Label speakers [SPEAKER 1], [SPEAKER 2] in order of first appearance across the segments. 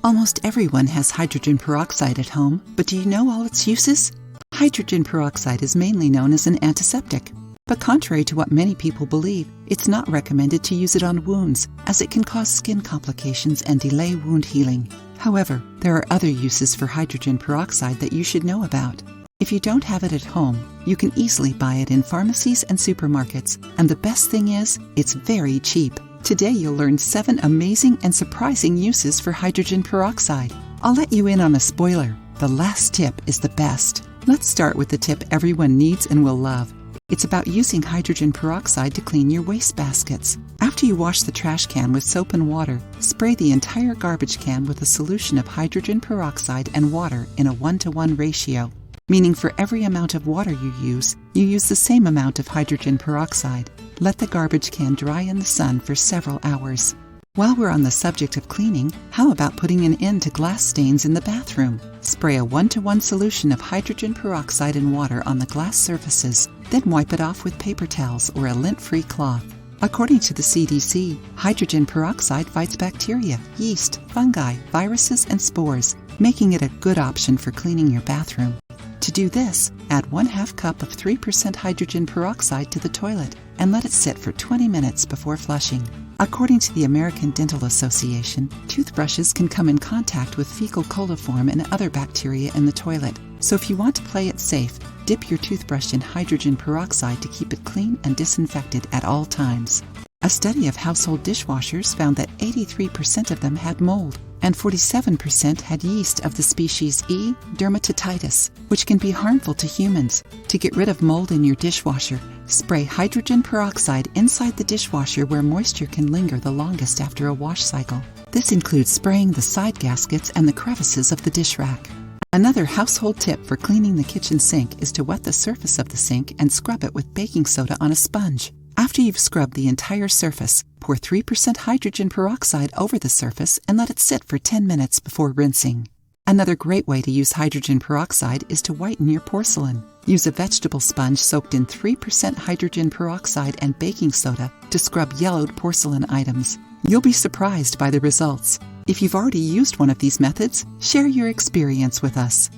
[SPEAKER 1] Almost everyone has hydrogen peroxide at home, but do you know all its uses? Hydrogen peroxide is mainly known as an antiseptic. But contrary to what many people believe, it's not recommended to use it on wounds, as it can cause skin complications and delay wound healing. However, there are other uses for hydrogen peroxide that you should know about. If you don't have it at home, you can easily buy it in pharmacies and supermarkets, and the best thing is, it's very cheap. Today you'll learn 7 amazing and surprising uses for hydrogen peroxide. I'll let you in on a spoiler. The last tip is the best. Let's start with the tip everyone needs and will love. It's about using hydrogen peroxide to clean your waste baskets. After you wash the trash can with soap and water, spray the entire garbage can with a solution of hydrogen peroxide and water in a 1-to-1 ratio, meaning for every amount of water you use the same amount of hydrogen peroxide. Let the garbage can dry in the sun for several hours. While we're on the subject of cleaning, how about putting an end to glass stains in the bathroom? Spray a 1-to-1 solution of hydrogen peroxide and water on the glass surfaces, then wipe it off with paper towels or a lint-free cloth. According to the CDC, hydrogen peroxide fights bacteria, yeast, fungi, viruses, and spores, making it a good option for cleaning your bathroom. To do this, add 1/2 cup of 3% hydrogen peroxide to the toilet and let it sit for 20 minutes before flushing. According to the American Dental Association, toothbrushes can come in contact with fecal coliform and other bacteria in the toilet. So if you want to play it safe, dip your toothbrush in hydrogen peroxide to keep it clean and disinfected at all times. A study of household dishwashers found that 83% of them had mold, and 47% had yeast of the species E. dermatitis, which can be harmful to humans. To get rid of mold in your dishwasher, spray hydrogen peroxide inside the dishwasher where moisture can linger the longest after a wash cycle. This includes spraying the side gaskets and the crevices of the dish rack. Another household tip for cleaning the kitchen sink is to wet the surface of the sink and scrub it with baking soda on a sponge. After you've scrubbed the entire surface, pour 3% hydrogen peroxide over the surface and let it sit for 10 minutes before rinsing. Another great way to use hydrogen peroxide is to whiten your porcelain. Use a vegetable sponge soaked in 3% hydrogen peroxide and baking soda to scrub yellowed porcelain items. You'll be surprised by the results. If you've already used one of these methods, share your experience with us.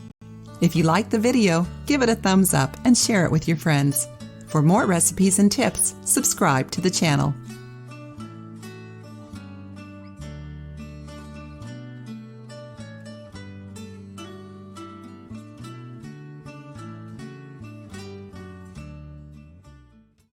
[SPEAKER 1] If you liked the video, give it a thumbs up and share it with your friends. For more recipes and tips, subscribe to the channel.